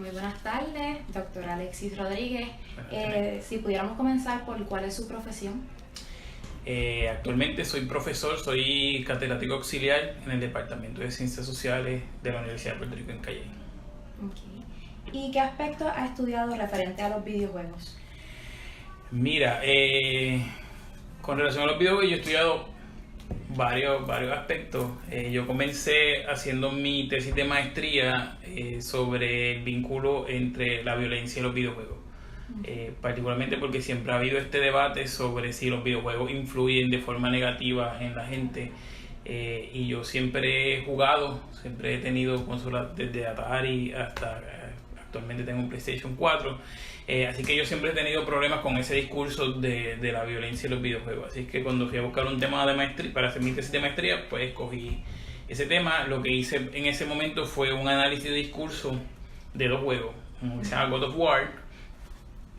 Muy buenas tardes, doctor Alexis Rodríguez. Si pudiéramos comenzar por cuál es su profesión. Actualmente soy profesor, soy catedrático auxiliar en el Departamento de Ciencias Sociales de la Universidad de Puerto Rico en Cayey. Okay. ¿Y qué aspectos ha estudiado referente a los videojuegos? Mira, con relación a los videojuegos yo he estudiado varios aspectos. Yo comencé haciendo mi tesis de maestría sobre el vínculo entre la violencia y los videojuegos. Particularmente porque siempre ha habido este debate sobre si los videojuegos influyen de forma negativa en la gente, y yo siempre he jugado, siempre he tenido consolas desde Atari hasta actualmente tengo un PlayStation 4, así que yo siempre he tenido problemas con ese discurso de la violencia y los videojuegos, así que cuando fui a buscar un tema de maestría para hacer mi tesis de maestría, pues escogí ese tema. Lo que hice en ese momento fue un análisis de discurso de dos juegos, uno que se llama God of War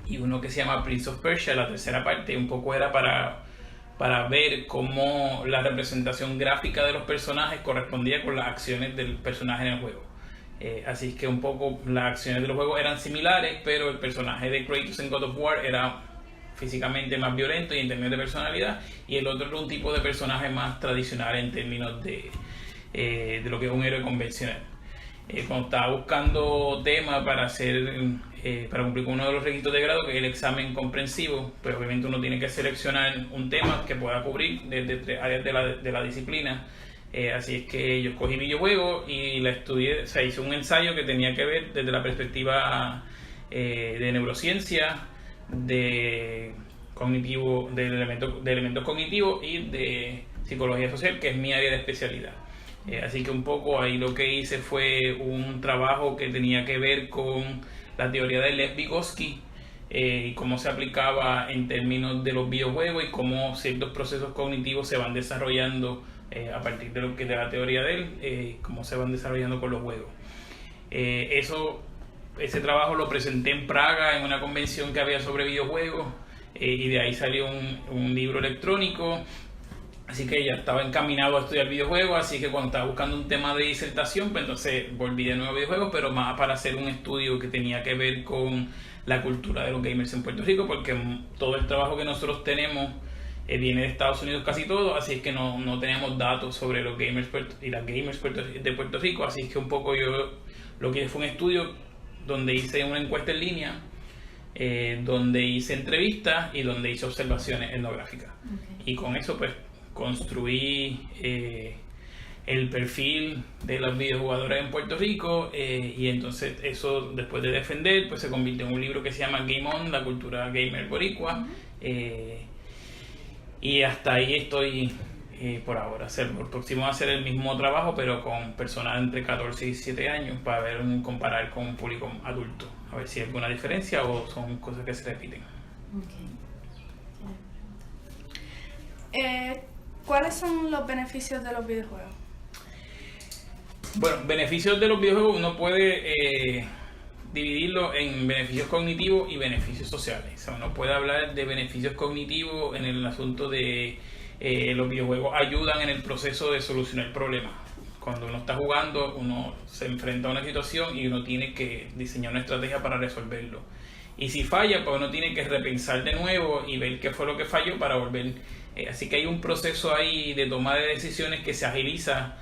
y uno que se llama Prince of Persia, la tercera parte. Un poco era para ver cómo la representación gráfica de los personajes correspondía con las acciones del personaje en el juego. Así que un poco las acciones de los juegos eran similares, pero el personaje de Kratos en God of War era físicamente más violento y en términos de personalidad, y el otro era un tipo de personaje más tradicional en términos de lo que es un héroe convencional. Cuando estaba buscando temas para para cumplir con uno de los requisitos de grado, que es el examen comprensivo, pues obviamente uno tiene que seleccionar un tema que pueda cubrir desde tres áreas de la disciplina. Así es que yo escogí videojuegos y la estudié, o sea, hice un ensayo que tenía que ver desde la perspectiva de neurociencia, de elementos cognitivos y de psicología social, que es mi área de especialidad. Así que un poco ahí lo que hice fue un trabajo que tenía que ver con la teoría de Lev Vygotsky y cómo se aplicaba en términos de los videojuegos y cómo ciertos procesos cognitivos se van desarrollando a partir de la teoría de él, cómo se van desarrollando con los juegos. Ese trabajo lo presenté en Praga en una convención que había sobre videojuegos, y de ahí salió un libro electrónico. Así que ya estaba encaminado a estudiar videojuegos, así que cuando estaba buscando un tema de disertación, pues entonces volví de nuevo a videojuegos, pero más para hacer un estudio que tenía que ver con la cultura de los gamers en Puerto Rico, porque todo el trabajo que nosotros tenemos viene de Estados Unidos casi todo, así es que no teníamos datos sobre los gamers y las gamers de Puerto Rico, así es que un poco yo lo que hice fue un estudio donde hice una encuesta en línea, donde hice entrevistas y donde hice observaciones etnográficas. Okay. Y con eso pues construí el perfil de los videojugadores en Puerto Rico, y entonces eso, después de defender, pues se convirtió en un libro que se llama Game On, la cultura gamer boricua. Y hasta ahí estoy por ahora. Próximo a hacer el mismo trabajo, pero con personas entre 14 y 17 años, para comparar con un público adulto, a ver si hay alguna diferencia o son cosas que se repiten. ¿Cuáles son los beneficios de los videojuegos? Bueno, beneficios de los videojuegos uno puede dividirlo en beneficios cognitivos y beneficios sociales. O sea, uno puede hablar de beneficios cognitivos en el asunto de los videojuegos ayudan en el proceso de solucionar problemas. Cuando uno está jugando, uno se enfrenta a una situación y uno tiene que diseñar una estrategia para resolverlo. Y si falla, pues uno tiene que repensar de nuevo y ver qué fue lo que falló para volver. Así que hay un proceso ahí de toma de decisiones que se agiliza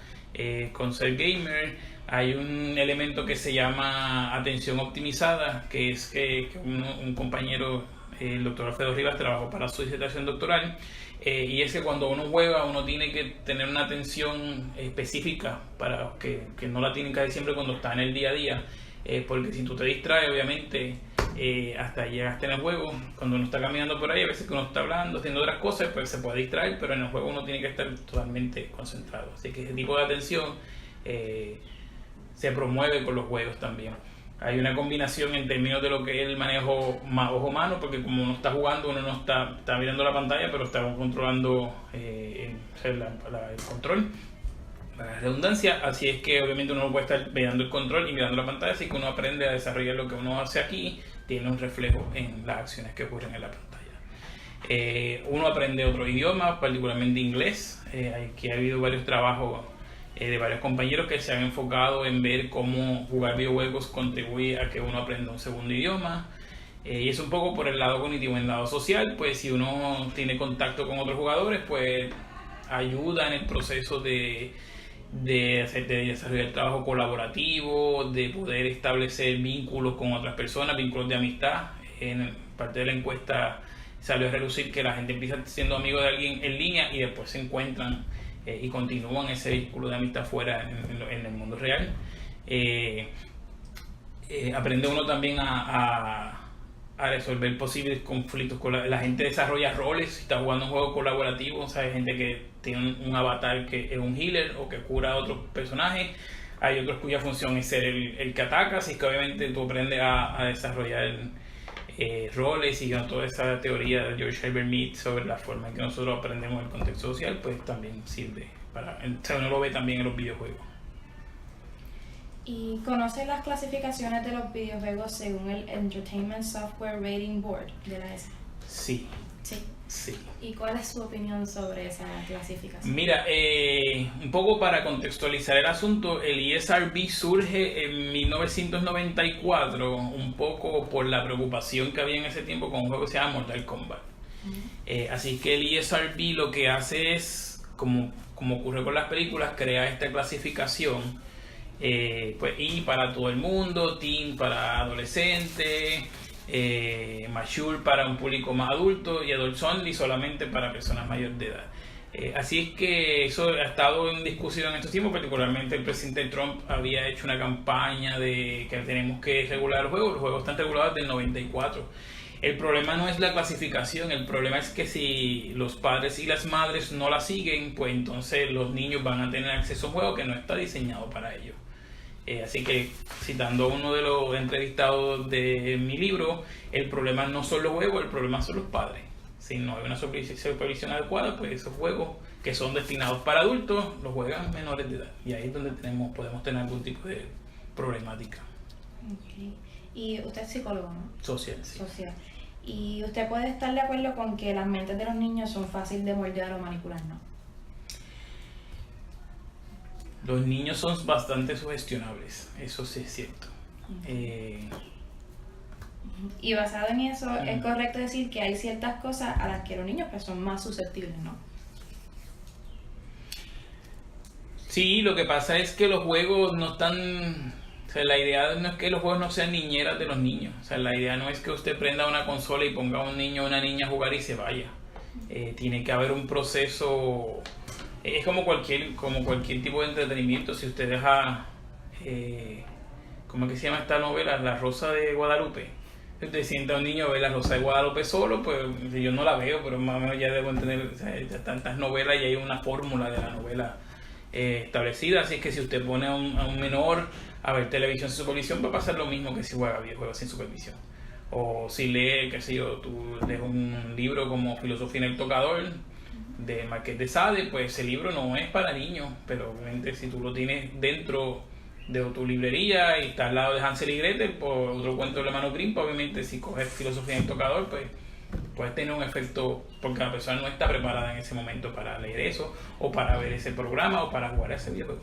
con ser gamer. Hay un elemento que se llama atención optimizada, que es que un compañero, el doctor Alfredo Rivas, trabajó para su disertación doctoral, y es que cuando uno juega uno tiene que tener una atención específica para que no la tienen que hacer siempre cuando está en el día a día, porque si tú te distraes, obviamente hasta llegaste en el juego. Cuando uno está caminando por ahí, a veces que uno está hablando, haciendo otras cosas, pues se puede distraer, pero en el juego uno tiene que estar totalmente concentrado. Así que ese tipo de atención se promueve con los juegos también. Hay una combinación en términos de lo que es el manejo ojo-mano, porque como uno está jugando, uno no está mirando la pantalla, pero está controlando el control, la redundancia. Así es que obviamente uno no puede estar mirando el control y mirando la pantalla, así que uno aprende a desarrollar lo que uno hace aquí, tiene un reflejo en las acciones que ocurren en la pantalla. Uno aprende otros idiomas, particularmente inglés. Aquí ha habido varios trabajos de varios compañeros que se han enfocado en ver cómo jugar videojuegos contribuye a que uno aprenda un segundo idioma. Y es un poco por el lado cognitivo. En el lado social, pues si uno tiene contacto con otros jugadores, pues ayuda en el proceso de desarrollar trabajo colaborativo, de poder establecer vínculos con otras personas, vínculos de amistad. En parte de la encuesta salió a relucir que la gente empieza siendo amigo de alguien en línea y después se encuentran y continúan ese vínculo de amistad fuera en el mundo real. Aprende uno también a resolver posibles conflictos con la gente. Desarrolla roles, si está jugando un juego colaborativo, o sea, hay gente que tiene un avatar que es un healer o que cura a otros personajes, hay otros cuya función es ser el que ataca, así que obviamente tú aprendes a desarrollar roles y toda esa teoría de George Herbert Mead sobre la forma en que nosotros aprendemos el contexto social, pues también sirve para, o sea, uno lo ve también en los videojuegos. ¿Y conoce las clasificaciones de los videojuegos según el Entertainment Software Rating Board de la ESA? Sí. Sí. ¿Y cuál es su opinión sobre esa clasificación? Mira, un poco para contextualizar el asunto, el ESRB surge en 1994, un poco por la preocupación que había en ese tiempo con un juego que se llama Mortal Kombat. Así que el ESRB lo que hace es, como ocurre con las películas, crea esta clasificación pues, y para todo el mundo, teen para adolescentes, mature para un público más adulto y adult only solamente para personas mayores de edad. Así es que eso ha estado en discusión en estos tiempos, particularmente el presidente Trump había hecho una campaña de que tenemos que regular los juegos están regulados desde el 94. El problema no es la clasificación, el problema es que si los padres y las madres no la siguen, pues entonces los niños van a tener acceso a un juego que no está diseñado para ellos. Así que, citando a uno de los entrevistados de mi libro, el problema no son los juegos, el problema son los padres. Si no hay una supervisión adecuada, pues esos juegos que son destinados para adultos los juegan menores de edad. Y ahí es donde podemos tener algún tipo de problemática. Okay. Y usted es psicólogo, ¿no? Social, sí. Social. ¿Y usted puede estar de acuerdo con que las mentes de los niños son fáciles de moldear o manipular, no? Los niños son bastante sugestionables, eso sí es cierto. Y basado en eso, es correcto decir que hay ciertas cosas a las que los niños pues, son más susceptibles, ¿no? Sí, lo que pasa es que los juegos no están... O sea, la idea no es que los juegos no sean niñeras de los niños. O sea, la idea no es que usted prenda una consola y ponga a un niño o una niña a jugar y se vaya. Tiene que haber un proceso... Es como cualquier tipo de entretenimiento. Si usted deja... ¿cómo es que se llama esta novela? La Rosa de Guadalupe. Si usted sienta a un niño a ver La Rosa de Guadalupe solo, pues yo no la veo, pero más o menos ya debo entender, o sea, ya tantas novelas y hay una fórmula de la novela establecida. Así es que si usted pone a un menor a ver televisión sin supervisión, va a pasar lo mismo que si juega videojuegos sin supervisión. O si lee, qué sé yo, tú lees un libro como Filosofía en el Tocador de Marqués de Sade, pues ese libro no es para niños, pero obviamente si tú lo tienes dentro de tu librería y está al lado de Hansel y Gretel, por otro cuento de la mano Grimm, obviamente si coges Filosofía en el Tocador, pues puede tener un efecto, porque la persona no está preparada en ese momento para leer eso, o para ver ese programa, o para jugar ese videojuego.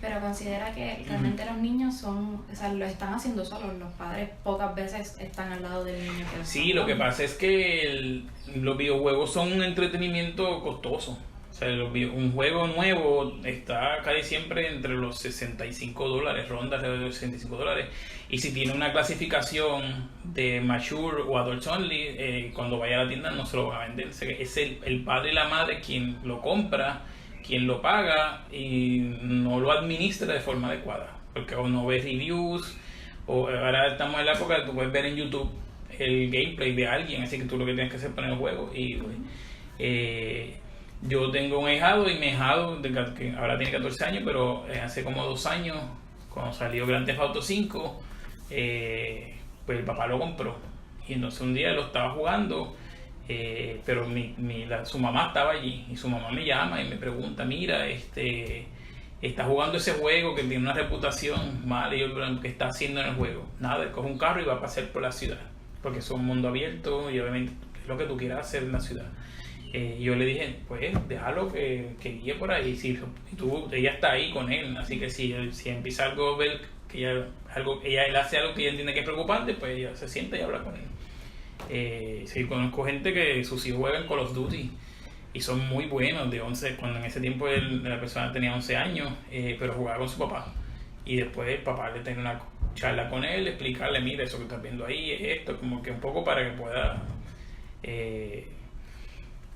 Pero considera que realmente los niños son, o sea, lo están haciendo solos, los padres pocas veces están al lado del niño. Sí, lo que pasa es que los videojuegos son un entretenimiento costoso. O sea, un juego nuevo está casi siempre entre los $65, ronda alrededor de los $65. Y si tiene una clasificación de mature o adult only, cuando vaya a la tienda no se lo van a vender. O sea, es el padre y la madre quien lo compra, quien lo paga y no lo administra de forma adecuada. Porque o no ves reviews, o ahora estamos en la época que tú puedes ver en YouTube el gameplay de alguien, así que tú lo que tienes que hacer es poner el juego. Y yo tengo un ahijado y mi ahijado, que ahora tiene 14 años, pero hace como 2 años, cuando salió Grand Theft Auto 5, pues el papá lo compró. Y entonces un día lo estaba jugando, pero su mamá estaba allí y su mamá me llama y me pregunta, mira, está jugando ese juego que tiene una reputación mala, y yo, ¿qué está haciendo en el juego? Nada, él coge un carro y va a pasear por la ciudad, porque es un mundo abierto y obviamente lo que tú quieras hacer en la ciudad. Yo le dije, pues déjalo que guíe por ahí, ella está ahí con él, así que si empieza algo a ver que él hace algo que ella entiende que es preocupante, pues ella se sienta y habla con él. Sí, conozco gente que sus hijos juegan Call of Duty y son muy buenos, de 11, cuando en ese tiempo la persona tenía 11 años, pero jugaba con su papá, y después el papá le tiene una charla con él, explicarle, mira, eso que estás viendo ahí es esto, como que un poco para que pueda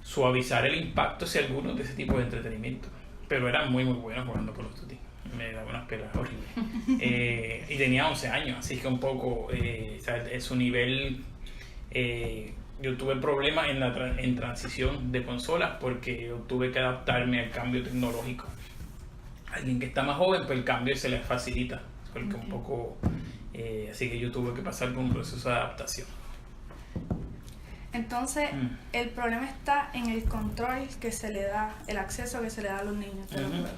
suavizar el impacto, si alguno, de ese tipo de entretenimiento. Pero era muy bueno jugando Call of Duty, me daba unas pelas horribles. Y tenía 11 años, así que un poco, o sea, su nivel, yo tuve problemas en transición de consolas porque yo tuve que adaptarme al cambio tecnológico. Alguien que está más joven, pues el cambio se le facilita, porque un poco, así que yo tuve que pasar por un proceso de adaptación. Entonces, el problema está en el control que se le da, el acceso que se le da a los niños de los juegos.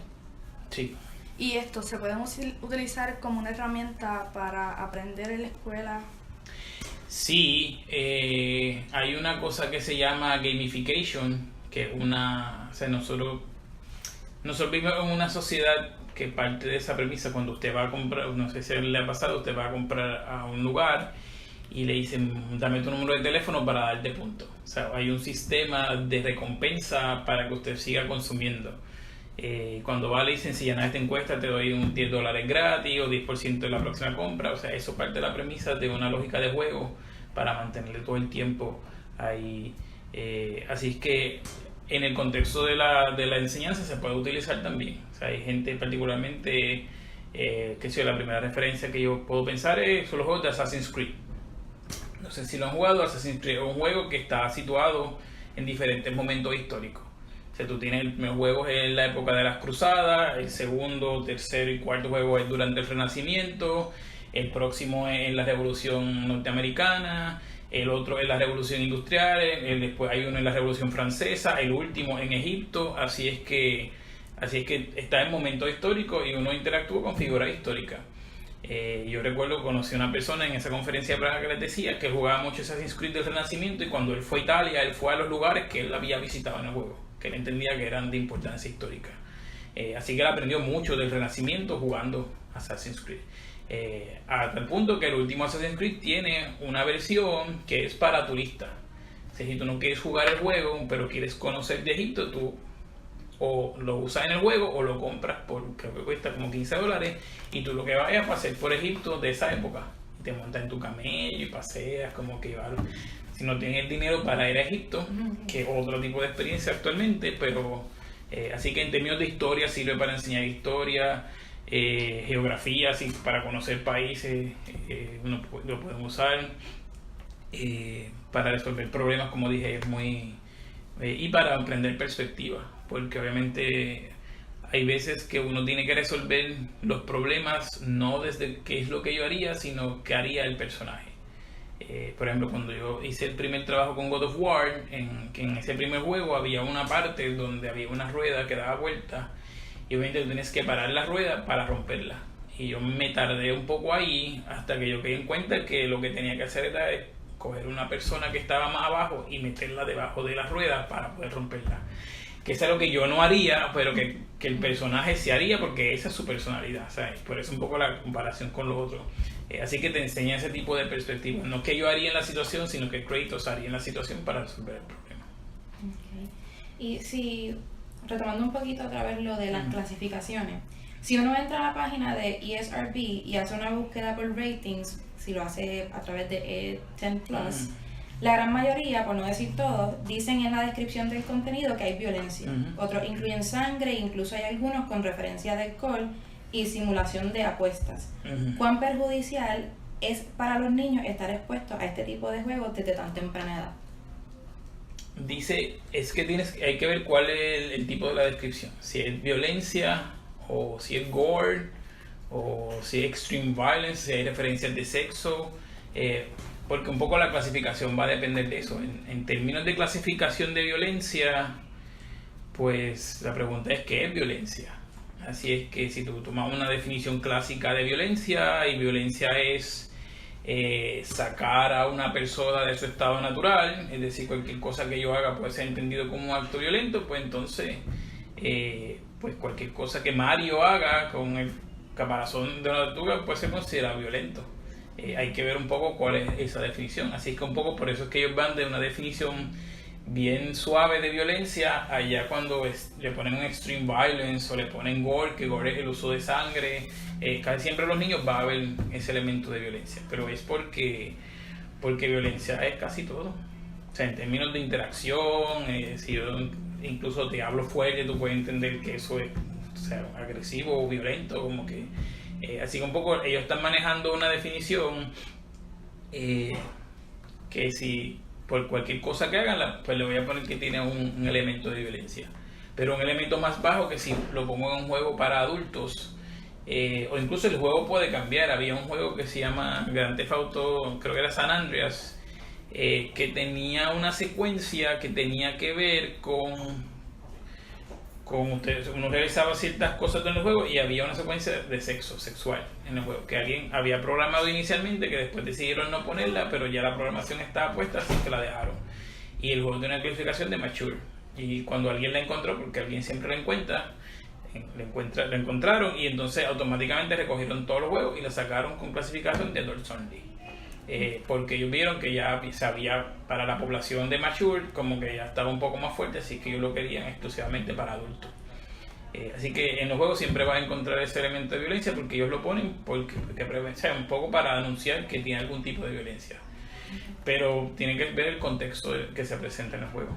Sí. ¿Y esto se puede utilizar como una herramienta para aprender en la escuela? Sí, hay una cosa que se llama gamification, que es o sea, nosotros vivimos en una sociedad que parte de esa premisa. Cuando usted va a comprar, no sé si le ha pasado, usted va a comprar a un lugar y le dicen, dame tu número de teléfono para darte puntos. O sea, hay un sistema de recompensa para que usted siga consumiendo. Cuando va le dicen, si llenas esta encuesta te doy un $10 gratis o 10% de la próxima compra. O sea, eso parte de la premisa de una lógica de juego para mantenerle todo el tiempo ahí. Así es que en el contexto de la enseñanza se puede utilizar también. O sea, hay gente particularmente, la primera referencia que yo puedo pensar son los juegos de Assassin's Creed. No sé si lo han jugado. Assassin's Creed es un juego que está situado en diferentes momentos históricos. O sea, tú tienes el primer juego en la época de las cruzadas, el segundo, tercero y cuarto juego es durante el Renacimiento, el próximo es en la Revolución Norteamericana, el otro es la Revolución Industrial, después hay uno en la Revolución Francesa, el último en Egipto. Así es que está en momentos históricos y uno interactúa con figuras históricas. Yo recuerdo, conocí a una persona en esa conferencia de Praga que les decía que jugaba mucho Assassin's Creed del Renacimiento, y cuando él fue a Italia, él fue a los lugares que él había visitado en el juego, que él entendía que eran de importancia histórica. Así que él aprendió mucho del Renacimiento jugando Assassin's Creed. Hasta el punto que el último Assassin's Creed tiene una versión que es para turistas. O sea, si tú no quieres jugar el juego, pero quieres conocer de Egipto, tú o lo usas en el juego o lo compras creo que cuesta como $15, y tú lo que vayas a pasear por Egipto de esa época, y te montas en tu camello y paseas, como que si no tienes el dinero para ir a Egipto, que es otro tipo de experiencia actualmente, pero así que en términos de historia sirve para enseñar historia, geografía, así, para conocer países, uno lo pueden usar, para resolver problemas, como dije, es muy y para aprender perspectiva, porque obviamente hay veces que uno tiene que resolver los problemas no desde qué es lo que yo haría, sino qué haría el personaje. Por ejemplo, cuando yo hice el primer trabajo con God of War, que en ese primer juego había una parte donde había una rueda que daba vuelta, y obviamente tú tienes que parar la rueda para romperla. Y yo me tardé un poco ahí hasta que yo quedé en cuenta que lo que tenía que hacer era coger una persona que estaba más abajo y meterla debajo de la rueda para poder romperla. Que es algo que yo no haría, pero que el personaje se haría, porque esa es su personalidad, ¿sabes? Por eso un poco la comparación con los otros. Así que te enseña ese tipo de perspectiva. No que yo haría en la situación, sino que Kratos haría en la situación para resolver el problema. Okay. Y si, retomando un poquito otra vez lo de las clasificaciones, si uno entra a la página de ESRB y hace una búsqueda por ratings, si lo hace a través de E10+, la gran mayoría, por no decir todos, dicen en la descripción del contenido que hay violencia. Otros incluyen sangre, incluso hay algunos con referencia de alcohol y simulación de apuestas. ¿Cuán perjudicial es para los niños estar expuestos a este tipo de juegos desde tan temprana edad? Dice, es que hay que ver cuál es el tipo de la descripción. Si es violencia, o si es gore, o si es extreme violence, si hay referencias de sexo, porque un poco la clasificación va a depender de eso. En términos de clasificación de violencia, pues la pregunta es ¿qué es violencia? Así es que si tú tomas una definición clásica de violencia, y violencia es sacar a una persona de su estado natural, es decir, cualquier cosa que yo haga puede ser entendido como un acto violento, pues entonces pues cualquier cosa que Mario haga con el caparazón de una tortuga puede ser considerado violento. Hay que ver un poco cuál es esa definición, así que un poco por eso es que ellos van de una definición bien suave de violencia allá cuando le ponen un extreme violence o le ponen gore, que gore es el uso de sangre. Casi siempre los niños va a haber ese elemento de violencia, pero es porque violencia es casi todo. O sea, en términos de interacción, si yo incluso te hablo fuerte, tú puedes entender que eso es, o sea, agresivo o violento, como que así que un poco ellos están manejando una definición que si por cualquier cosa que hagan, pues le voy a poner que tiene un elemento de violencia, pero un elemento más bajo que si lo pongo en un juego para adultos, o incluso el juego puede cambiar. Había un juego que se llama Grand Theft Auto, creo que era San Andreas, que tenía una secuencia que tenía que ver con uno realizaba ciertas cosas en el juego y había una secuencia de sexo sexual en el juego que alguien había programado inicialmente, que después decidieron no ponerla, pero ya la programación estaba puesta, así que la dejaron, y el juego tiene una clasificación de mature, y cuando alguien la encontró, porque alguien siempre la encuentra, la encontraron, y entonces automáticamente recogieron todos los juegos y la sacaron con clasificación de adults only, porque ellos vieron que ya sabía para la población de mature como que ya estaba un poco más fuerte, así que ellos lo querían exclusivamente para adultos. Así que en los juegos siempre vas a encontrar ese elemento de violencia porque ellos lo ponen porque o sea, un poco para anunciar que tiene algún tipo de violencia, pero tienen que ver el contexto que se presenta en el juego.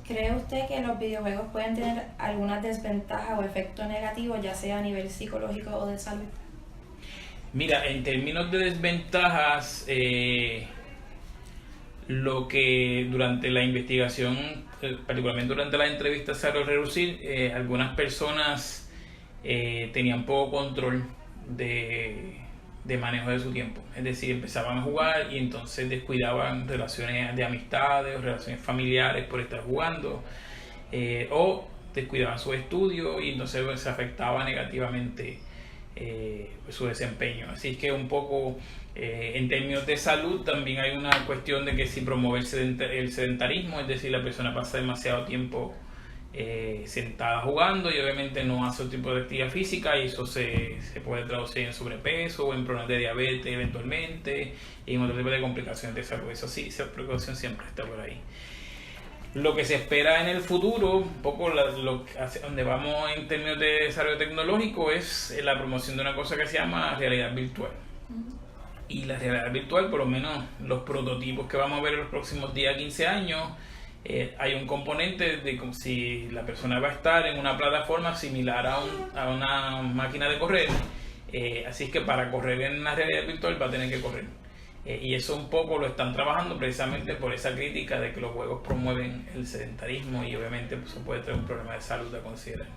¿Cree usted que los videojuegos pueden tener alguna desventaja o efecto negativo, ya sea a nivel psicológico o de salud? Mira, en términos de desventajas, lo que durante la investigación, particularmente durante la entrevista, se ha reducir, algunas personas tenían poco control de manejo de su tiempo. Es decir, empezaban a jugar y entonces descuidaban relaciones de amistades o relaciones familiares por estar jugando, o descuidaban su estudio y entonces se afectaba negativamente su desempeño. Así que un poco en términos de salud también hay una cuestión de que si promueve el sedentarismo, es decir, la persona pasa demasiado tiempo sentada jugando y obviamente no hace otro tipo de actividad física, y eso se puede traducir en sobrepeso o en problemas de diabetes eventualmente y en otro tipo de complicaciones de salud. Eso sí, esa preocupación siempre está por ahí. Lo que se espera en el futuro, un poco hacia donde vamos en términos de desarrollo tecnológico, es la promoción de una cosa que se llama realidad virtual. Y la realidad virtual, por lo menos los prototipos que vamos a ver en los próximos 10 a 15 años, hay un componente de como si la persona va a estar en una plataforma similar a una máquina de correr, así es que para correr en la realidad virtual va a tener que correr. Y eso un poco lo están trabajando precisamente por esa crítica de que los juegos promueven el sedentarismo y obviamente pues, eso puede tener un problema de salud a considerar.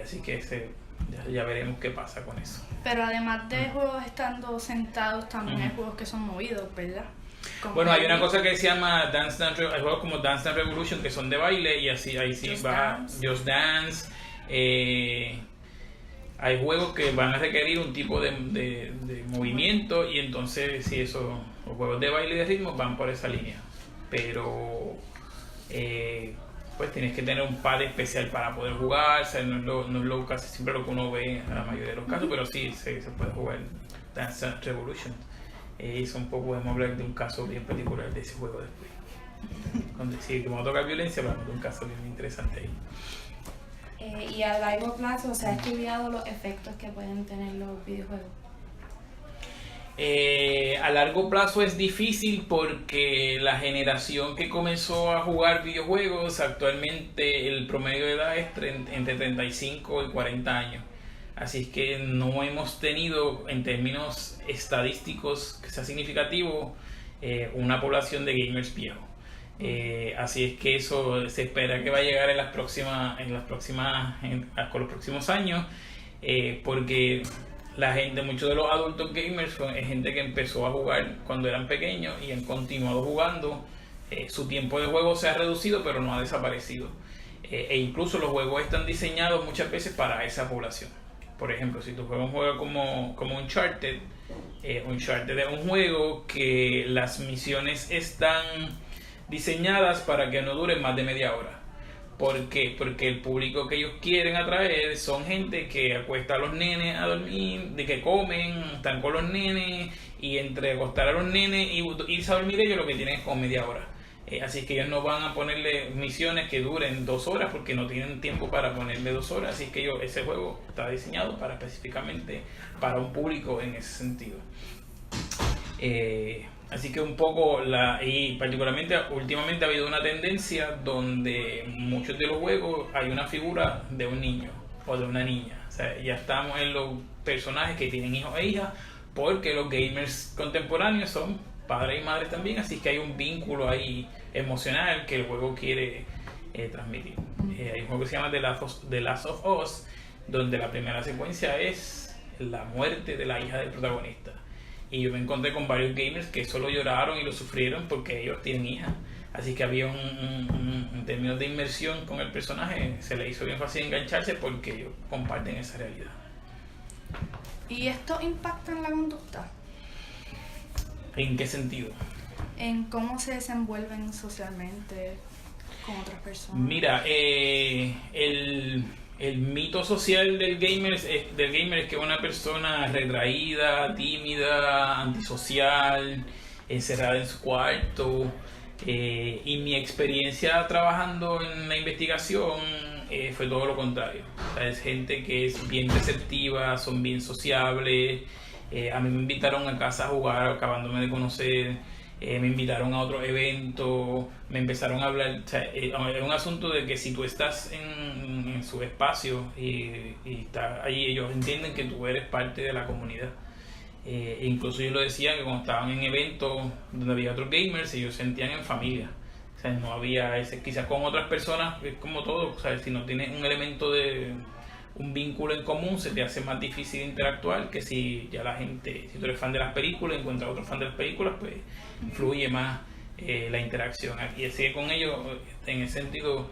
Así que ya veremos qué pasa con eso. Pero además de juegos estando sentados, también hay juegos que son movidos, ¿verdad? Bueno, hay una cosa que se llama hay juegos como Dance Dance Revolution que son de baile, y así ahí sí va Just Dance. Hay juegos que van a requerir un tipo de movimiento, y entonces si los juegos de baile y de ritmo van por esa línea, pero pues tienes que tener un pad especial para poder jugar. O sea, no es lo casi siempre lo que uno ve en la mayoría de los casos, pero sí se puede jugar Dance Dance Revolution. Eso un poco, podemos hablar de un caso bien particular de ese juego después. Sí, como toca violencia, hablamos de un caso bien interesante ahí. Y a largo plazo, ¿se ha estudiado los efectos que pueden tener los videojuegos? A largo plazo es difícil porque la generación que comenzó a jugar videojuegos, actualmente el promedio de edad es entre 35 y 40 años. Así es que no hemos tenido, en términos estadísticos que sea significativo, una población de gamers viejos. Así es que eso se espera que va a llegar con los próximos años, porque muchos de los adultos gamers es gente que empezó a jugar cuando eran pequeños y han continuado jugando. Su tiempo de juego se ha reducido, pero no ha desaparecido. E incluso los juegos están diseñados muchas veces para esa población. Por ejemplo, si tú juegas un juego como Uncharted, Uncharted es un juego que las misiones están diseñadas para que no duren más de media hora. ¿Por qué? Porque el público que ellos quieren atraer son gente que acuesta a los nenes a dormir, de que comen, están con los nenes, y entre acostar a los nenes y irse a dormir ellos lo que tienen es como media hora. Así que ellos no van a ponerle misiones que duren 2 horas porque no tienen tiempo para ponerle 2 horas. Así que ese juego está diseñado específicamente para un público en ese sentido. Así que un poco, y particularmente últimamente ha habido una tendencia donde muchos de los juegos hay una figura de un niño o de una niña. O sea, ya estamos en los personajes que tienen hijos e hijas, porque los gamers contemporáneos son padres y madres también, así que hay un vínculo ahí emocional que el juego quiere transmitir. Hay un juego que se llama The Last of Us, donde la primera secuencia es la muerte de la hija del protagonista. Y yo me encontré con varios gamers que solo lloraron y lo sufrieron porque ellos tienen hijas. Así que había en términos de inmersión con el personaje, se le hizo bien fácil engancharse porque ellos comparten esa realidad. ¿Y esto impacta en la conducta? ¿En qué sentido? En cómo se desenvuelven socialmente con otras personas. Mira, el mito social del gamer es que es una persona retraída, tímida, antisocial, encerrada en su cuarto. Y mi experiencia trabajando en la investigación fue todo lo contrario. O sea, es gente que es bien receptiva, son bien sociables. A mí me invitaron a casa a jugar acabándome de conocer. Me invitaron a otro evento, me empezaron a hablar. O sea, es un asunto de que si tú estás en su espacio y estás allí, ellos entienden que tú eres parte de la comunidad. Incluso ellos lo decían que cuando estaban en eventos donde había otros gamers, ellos sentían en familia. O sea, no había quizás con otras personas, es como todo. O sea, si no tienes un elemento de un vínculo en común, se te hace más difícil interactuar que si ya la gente, si tú eres fan de las películas, encuentras a otro fan de las películas, pues fluye más la interacción. Y así que con ellos, en ese sentido,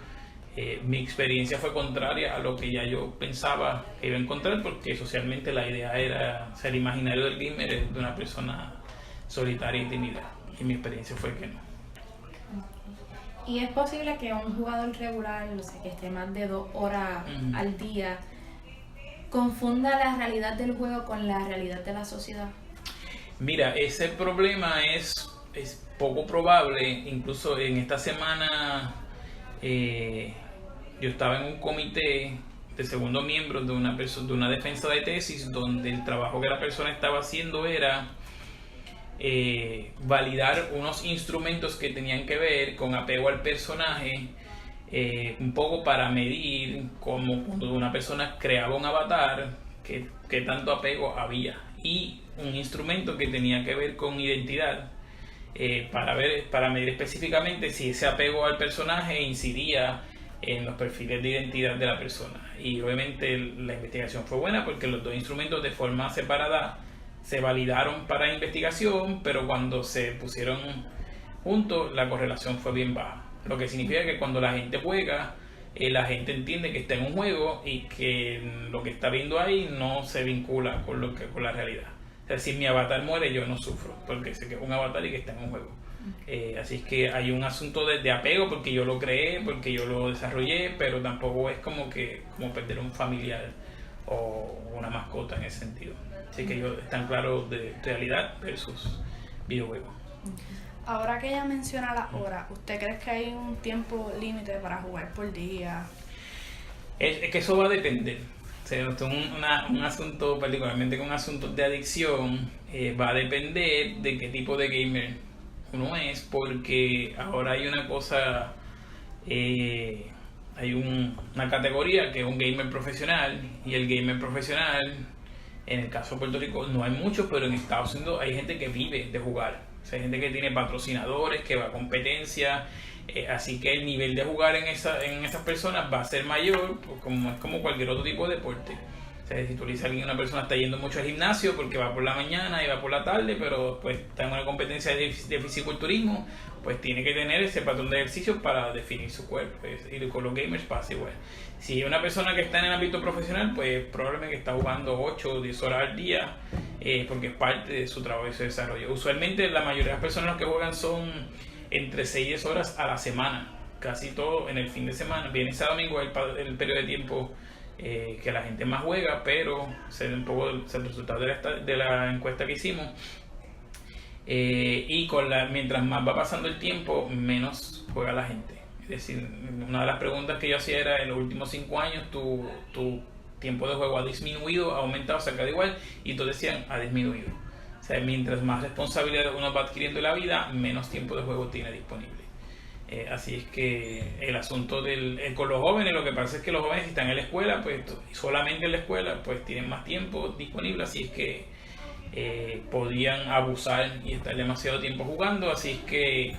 mi experiencia fue contraria a lo que ya yo pensaba que iba a encontrar, porque socialmente la idea era ser imaginario del gamer de una persona solitaria y tímida, y mi experiencia fue que no. ¿Y es posible que un jugador regular, no sé, que esté más de 2 horas al día, confunda la realidad del juego con la realidad de la sociedad? Mira, ese problema es poco probable. Incluso en esta semana yo estaba en un comité de segundo miembro de una defensa de tesis, donde el trabajo que la persona estaba haciendo era validar unos instrumentos que tenían que ver con apego al personaje, un poco para medir cómo cuando una persona creaba un avatar, qué tanto apego había, y un instrumento que tenía que ver con identidad, para medir específicamente si ese apego al personaje incidía en los perfiles de identidad de la persona. Y obviamente la investigación fue buena porque los dos instrumentos de forma separada se validaron para investigación, pero cuando se pusieron juntos la correlación fue bien baja. Lo que significa que cuando la gente juega, la gente entiende que está en un juego y que lo que está viendo ahí no se vincula con la realidad. O sea, si mi avatar muere, yo no sufro, porque sé que es un avatar y que está en un juego. Así es que hay un asunto de apego porque yo lo creé, porque yo lo desarrollé, pero tampoco es como perder un familiar o una mascota en ese sentido. Así que ellos están claros de realidad versus videojuego. Ahora que ella menciona las horas, ¿usted cree que hay un tiempo límite para jugar por día? Es que eso va a depender. O sea, un asunto, particularmente con asuntos de adicción, va a depender de qué tipo de gamer uno es, porque ahora hay una cosa, hay una categoría que es un gamer profesional, y el gamer profesional, en el caso de Puerto Rico no hay muchos, pero en Estados Unidos hay gente que vive de jugar. O sea, hay gente que tiene patrocinadores, que va a competencia, así que el nivel de jugar en esas personas va a ser mayor, pues, como cualquier otro tipo de deporte. O sea, si tú le dices a alguien, una persona está yendo mucho al gimnasio porque va por la mañana y va por la tarde, pero pues está en una competencia de fisiculturismo, pues tiene que tener ese patrón de ejercicio para definir su cuerpo. Y con los gamers pasa igual. Si es una persona que está en el ámbito profesional, pues probablemente está jugando 8 o 10 horas al día, porque es parte de su trabajo y su desarrollo. Usualmente la mayoría de las personas que juegan son entre 6 y 10 horas a la semana, casi todo en el fin de semana. Viernes a domingo es el periodo de tiempo que la gente más juega, pero se ve un poco el resultado de la encuesta que hicimos. Y mientras más va pasando el tiempo, menos juega la gente. Es decir, una de las preguntas que yo hacía era: en los últimos 5 años tu tiempo de juego ha disminuido, ha aumentado, se ha quedado igual, y todos decían ha disminuido. O sea, mientras más responsabilidad uno va adquiriendo en la vida, menos tiempo de juego tiene disponible. Así es que el asunto con los jóvenes, lo que pasa es que los jóvenes, si están en la escuela, pues solamente en la escuela, pues tienen más tiempo disponible, así es que podían abusar y estar demasiado tiempo jugando, así es que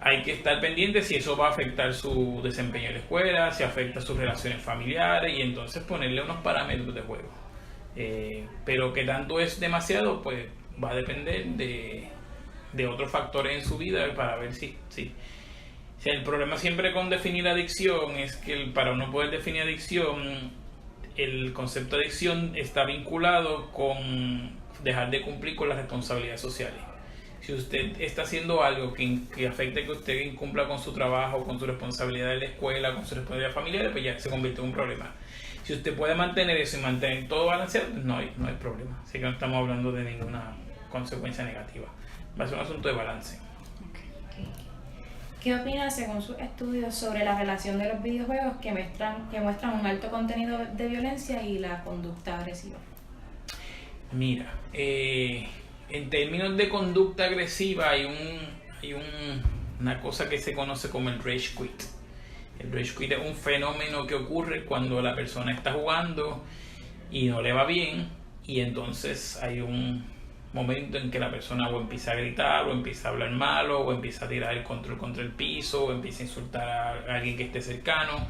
hay que estar pendiente si eso va a afectar su desempeño en la escuela, si afecta sus relaciones familiares, y entonces ponerle unos parámetros de juego. Pero que tanto es demasiado, pues va a depender de otros factores en su vida para ver si el problema siempre con definir adicción es que para uno poder definir adicción, el concepto de adicción está vinculado con dejar de cumplir con las responsabilidades sociales. Si usted está haciendo algo que afecte que usted incumpla con su trabajo, con su responsabilidad de la escuela, con su responsabilidad familiar, pues ya se convierte en un problema. Si usted puede mantener eso y mantener todo balanceado, pues no hay problema. Así que no estamos hablando de ninguna consecuencia negativa. Va a ser un asunto de balance. ¿Qué opina según sus estudios sobre la relación de los videojuegos que muestran un alto contenido de violencia y la conducta agresiva? Mira, en términos de conducta agresiva hay una cosa que se conoce como el rage quit. El rage quit es un fenómeno que ocurre cuando la persona está jugando y no le va bien, y entonces hay un momento en que la persona o empieza a gritar, o empieza a hablar malo, o empieza a tirar el control contra el piso, o empieza a insultar a alguien que esté cercano.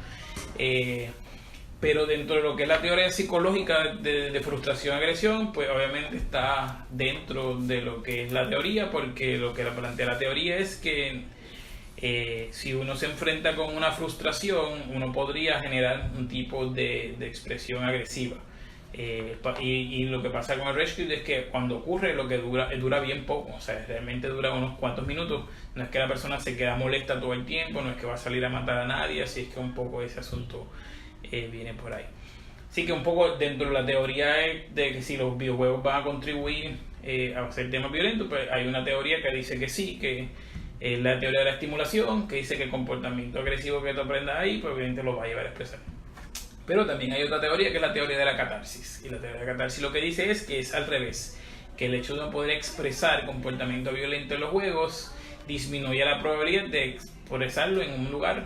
Pero dentro de lo que es la teoría psicológica de frustración y agresión, pues obviamente está dentro de lo que es la teoría, porque lo que plantea la teoría es que si uno se enfrenta con una frustración, uno podría generar un tipo de expresión agresiva. Y lo que pasa con el rage quit es que cuando ocurre, lo que dura bien poco, o sea, realmente dura unos cuantos minutos. No es que la persona se queda molesta todo el tiempo, no es que va a salir a matar a nadie, así es que un poco ese asunto viene por ahí. Así que un poco dentro de la teoría de que si los videojuegos van a contribuir a hacer temas violentos, pues hay una teoría que dice que sí, que es la teoría de la estimulación, que dice que el comportamiento agresivo que tú aprendas ahí, pues obviamente lo va a llevar a expresar. Pero también hay otra teoría que es la teoría de la catarsis. Y la teoría de la catarsis lo que dice es que es al revés, que el hecho de no poder expresar comportamiento violento en los juegos disminuye la probabilidad de expresarlo en un lugar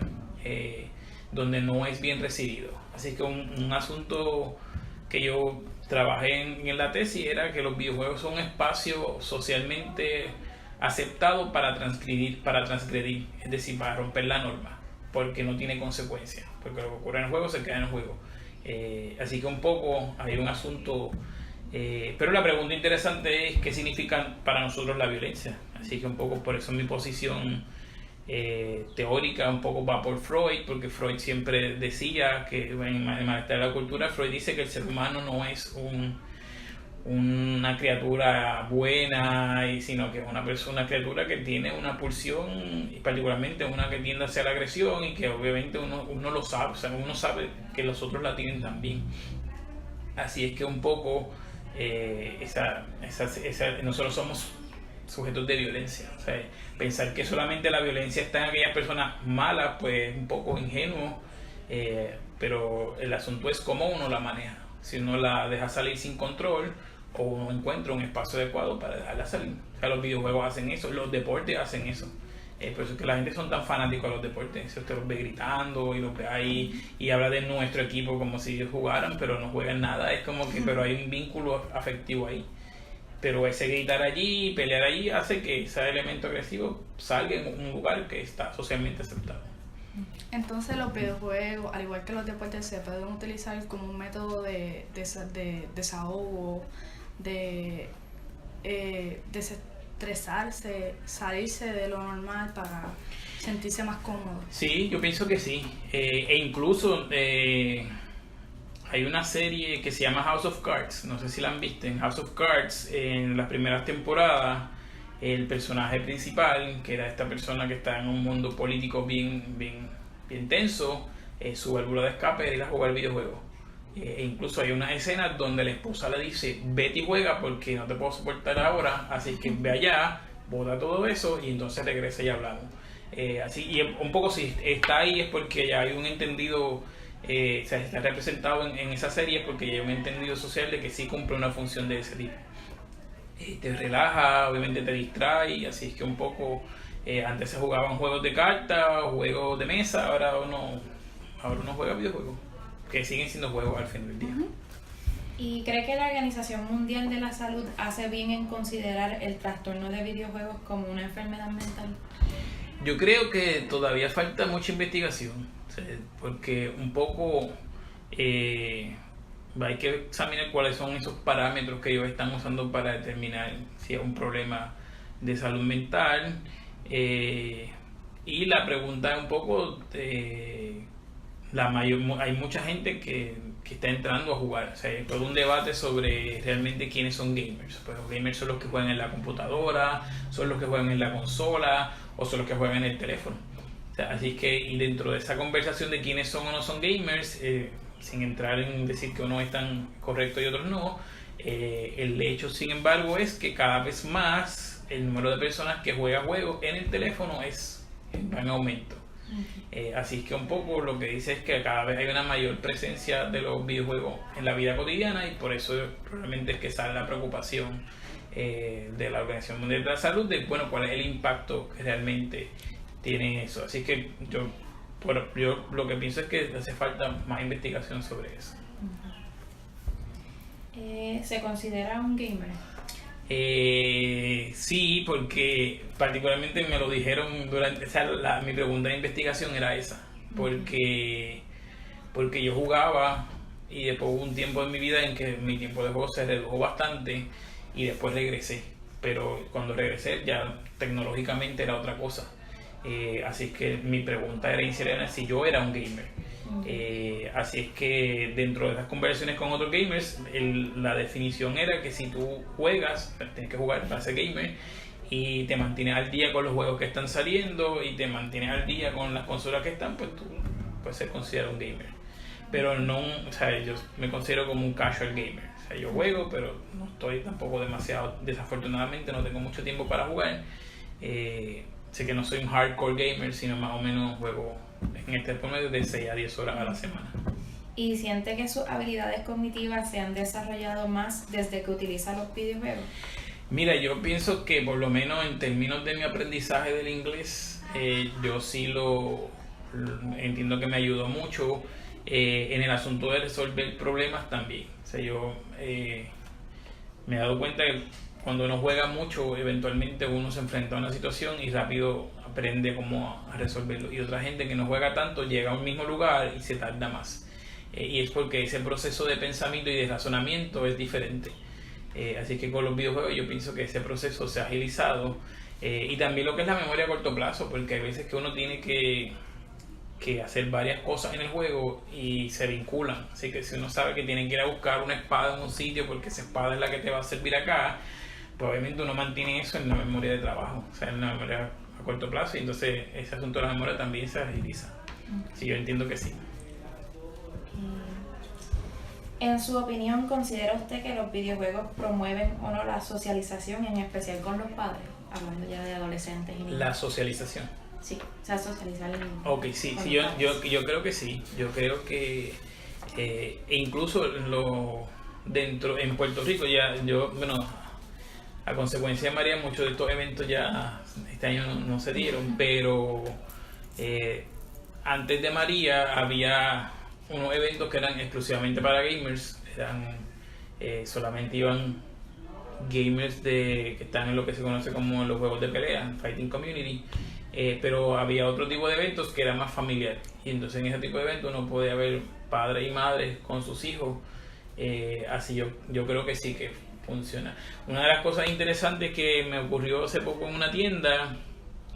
donde no es bien recibido. Así que un asunto que yo trabajé en la tesis era que los videojuegos son un espacio socialmente aceptado para transgredir, es decir, para romper la norma, porque no tiene consecuencias, porque lo que ocurre en el juego se queda en el juego. Así que un poco hay un asunto, pero la pregunta interesante es qué significa para nosotros la violencia. Así que un poco por eso mi posición teórica un poco va por Freud, porque Freud siempre decía que en el Malestar de la Cultura, Freud dice que el ser humano no es una criatura buena, sino que es una criatura que tiene una pulsión, y particularmente una que tiende hacia la agresión, y que obviamente uno lo sabe, o sea, uno sabe que los otros la tienen también. Así es que un poco nosotros somos sujetos de violencia. O sea, pensar que solamente la violencia está en aquellas personas malas, pues es un poco ingenuo, pero el asunto es cómo uno la maneja. Si uno la deja salir sin control, o uno encuentra un espacio adecuado para dejarla salir. O sea, los videojuegos hacen eso, los deportes hacen eso. Por eso es que la gente son tan fanáticos a los deportes. Si usted los ve gritando y los ve ahí y habla de nuestro equipo como si ellos jugaran, pero no juegan nada, es como que, pero hay un vínculo afectivo ahí. Pero ese gritar allí, pelear allí, hace que ese elemento agresivo salga en un lugar que está socialmente aceptado. Entonces los videojuegos, al igual que los deportes, se pueden utilizar como un método de desahogo, de desestresarse, salirse de lo normal para sentirse más cómodo. Sí, yo pienso que sí. E incluso hay una serie que se llama House of Cards, no sé si la han visto. En House of Cards, en las primeras temporadas, el personaje principal, que era esta persona que está en un mundo político bien tenso, su válvula de escape era ir a jugar videojuegos. E incluso hay unas escenas donde la esposa le dice, vete y juega porque no te puedo soportar ahora, así que ve allá, bota todo eso y entonces regresa y hablamos. Así, y un poco si está ahí es porque ya hay un entendido, o sea, está representado en esa serie, porque ya hay un entendido social de que sí cumple una función de ese tipo. Te relaja, obviamente te distrae, así es que un poco antes se jugaban juegos de cartas, juegos de mesa, ahora uno juega videojuegos, que siguen siendo juegos al fin del día. ¿Y cree que la Organización Mundial de la Salud hace bien en considerar el trastorno de videojuegos como una enfermedad mental? Yo creo que todavía falta mucha investigación, o sea, porque un poco hay que examinar cuáles son esos parámetros que ellos están usando para determinar si es un problema de salud mental. Y la pregunta es un poco, hay mucha gente que está entrando a jugar. O sea, hay todo un debate sobre realmente quiénes son gamers. Pues los gamers son los que juegan en la computadora, son los que juegan en la consola o son los que juegan en el teléfono. O sea, así que, y dentro de esa conversación de quiénes son o no son gamers, sin entrar en decir que unos están correctos y otros no, el hecho sin embargo es que cada vez más el número de personas que juega juegos en el teléfono va en aumento. Así que un poco lo que dice es que cada vez hay una mayor presencia de los videojuegos en la vida cotidiana, y por eso probablemente es que sale la preocupación de la Organización Mundial de la Salud de, bueno, cuál es el impacto que realmente tiene eso. Así que yo lo que pienso es que hace falta más investigación sobre eso. ¿Se considera un gamer? Sí, porque particularmente me lo dijeron durante, o sea, mi pregunta de investigación era esa, porque yo jugaba y después hubo un tiempo en mi vida en que mi tiempo de juego se redujo bastante y después regresé, pero cuando regresé ya tecnológicamente era otra cosa. Así que mi pregunta era inicial si yo era un gamer. Así es que dentro de esas conversaciones con otros gamers, la definición era que si tú juegas, tienes que jugar para ser gamer y te mantienes al día con los juegos que están saliendo y te mantienes al día con las consolas que están, pues tú puedes ser considerado un gamer. Pero no, o sea, yo me considero como un casual gamer. O sea, yo juego, pero no estoy tampoco demasiado, desafortunadamente no tengo mucho tiempo para jugar. Sé que no soy un hardcore gamer, sino más o menos juego en este promedio de 6 a 10 horas a la semana. ¿Y siente que sus habilidades cognitivas se han desarrollado más desde que utiliza los videojuegos? Mira, yo pienso que por lo menos en términos de mi aprendizaje del inglés, yo sí lo entiendo que me ayudó mucho. En el asunto de resolver problemas también. O sea, yo me he dado cuenta que cuando uno juega mucho, eventualmente uno se enfrenta a una situación y rápido aprende cómo a resolverlo. Y otra gente que no juega tanto llega a un mismo lugar y se tarda más. Y es porque ese proceso de pensamiento y de razonamiento es diferente. Así que con los videojuegos yo pienso que ese proceso se ha agilizado. Y también lo que es la memoria a corto plazo, porque hay veces que uno tiene que hacer varias cosas en el juego y se vinculan. Así que si uno sabe que tiene que ir a buscar una espada en un sitio porque esa espada es la que te va a servir acá, pues obviamente uno mantiene eso en la memoria de trabajo, o sea, en la memoria a corto plazo, y entonces ese asunto de la memoria también se agiliza. Sí, yo entiendo que sí. En su opinión, ¿considera usted que los videojuegos promueven o no la socialización, en especial con los padres? Hablando ya de adolescentes y niños. La socialización. Sí, o sea, socializar el niño. Ok, sí, yo creo que sí. Yo creo que incluso en Puerto Rico a consecuencia de María, muchos de estos eventos ya este año no se dieron, pero antes de María había unos eventos que eran exclusivamente para gamers, solamente iban gamers que están en lo que se conoce como los juegos de pelea, Fighting Community, pero había otro tipo de eventos que era más familiar, y entonces en ese tipo de eventos uno podía ver padres y madres con sus hijos. Así yo creo que sí que funciona. Una de las cosas interesantes que me ocurrió hace poco en una tienda,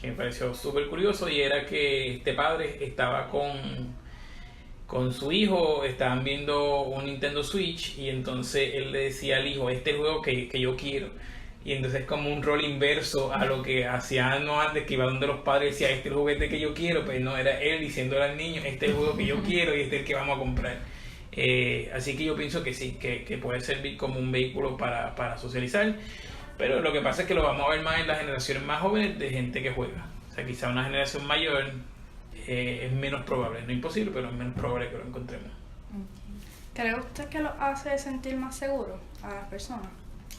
que me pareció súper curioso, y era que este padre estaba con su hijo, estaban viendo un Nintendo Switch, y entonces él le decía al hijo, este es el juego que yo quiero. Y entonces es como un rol inverso a lo que hacían antes, que iba donde los padres y decía, este es el juguete que yo quiero, pues no, era él diciéndole al niño, este es el juego que yo quiero y este es el que vamos a comprar. Así que yo pienso que sí, que puede servir como un vehículo para socializar, pero lo que pasa es que lo vamos a ver más en las generaciones más jóvenes de gente que juega. O sea, quizá una generación mayor es menos probable, no imposible, pero es menos probable que lo encontremos. ¿Cree usted que lo hace sentir más seguro a las personas?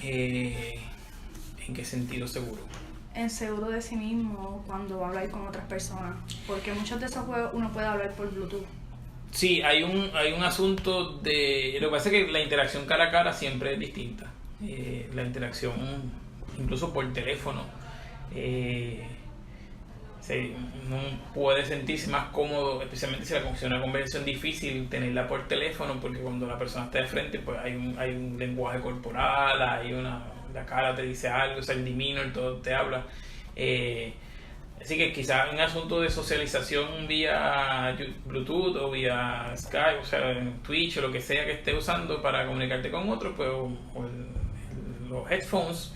¿En qué sentido seguro? En seguro de sí mismo cuando va a hablar con otras personas, porque muchos de esos juegos uno puede hablar por Bluetooth. Sí, hay un asunto de... Lo que pasa es que la interacción cara a cara siempre es distinta. La interacción, incluso por teléfono, uno puede sentirse más cómodo, especialmente si es una conversación difícil, tenerla por teléfono, porque cuando la persona está de frente, pues hay un lenguaje corporal, la cara te dice algo, o sea, el demeanor, todo te habla. Así que quizás un asunto de socialización vía Bluetooth o vía Skype, o sea, en Twitch o lo que sea que esté usando para comunicarte con otros, pues, los headphones,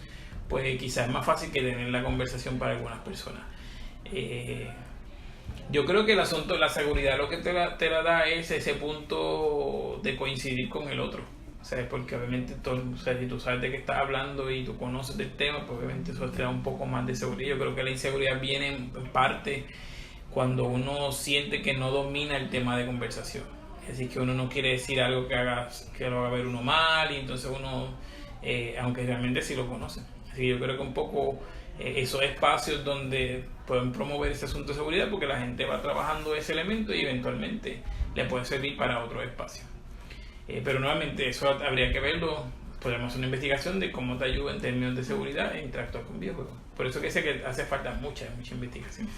pues quizás es más fácil que tener la conversación para algunas personas. Yo creo que el asunto de la seguridad lo que te la da es ese punto de coincidir con el otro. O sea, porque obviamente si tú sabes de qué estás hablando y tú conoces del tema, pues obviamente eso te da un poco más de seguridad. Yo creo que la inseguridad viene en parte cuando uno siente que no domina el tema de conversación. Es decir, que uno no quiere decir algo que lo haga ver uno mal, y entonces uno, aunque realmente sí lo conoce. Así que yo creo que un poco esos espacios donde pueden promover ese asunto de seguridad, porque la gente va trabajando ese elemento y eventualmente le puede servir para otro espacio. Pero nuevamente eso habría que verlo, podríamos hacer una investigación de cómo te ayuda en términos de seguridad e interactuar con videojuegos. Por eso que sé que hace falta mucha investigación.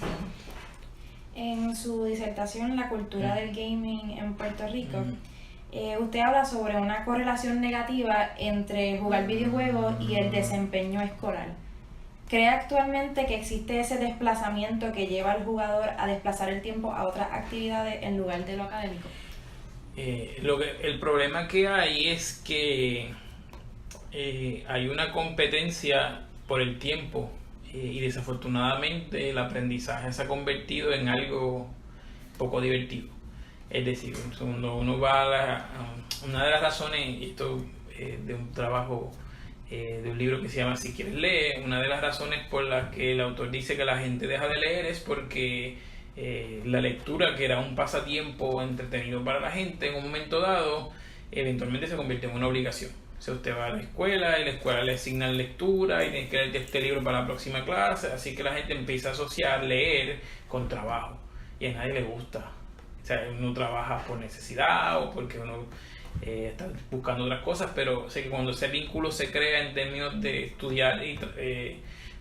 En su disertación La cultura del gaming en Puerto Rico, usted habla sobre una correlación negativa entre jugar videojuegos y el desempeño escolar. ¿Cree actualmente que existe ese desplazamiento que lleva al jugador a desplazar el tiempo a otras actividades en lugar de lo académico? El problema que hay es que hay una competencia por el tiempo, y desafortunadamente el aprendizaje se ha convertido en algo poco divertido. Es decir, cuando uno va una de las razones, y esto de un trabajo de un libro que se llama Si quieres leer, una de las razones por las que el autor dice que la gente deja de leer es porque la lectura, que era un pasatiempo entretenido para la gente en un momento dado, eventualmente se convierte en una obligación. O sea, usted va a la escuela y la escuela le asignan lectura y tiene que leer este libro para la próxima clase, así que la gente empieza a asociar leer con trabajo, y a nadie le gusta. O sea, uno trabaja por necesidad o porque uno está buscando otras cosas, pero sé que cuando ese vínculo se crea en términos de estudiar,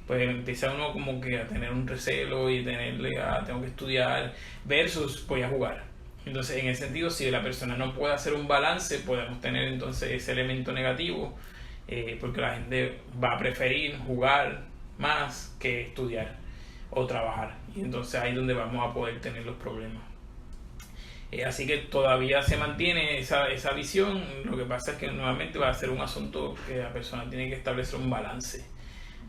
pues empieza uno como que a tener un recelo y tengo que estudiar versus voy a jugar. Entonces, en ese sentido, si la persona no puede hacer un balance, podemos tener entonces ese elemento negativo, porque la gente va a preferir jugar más que estudiar o trabajar, y entonces ahí es donde vamos a poder tener los problemas. Así que todavía se mantiene esa visión. Lo que pasa es que nuevamente va a ser un asunto que la persona tiene que establecer un balance.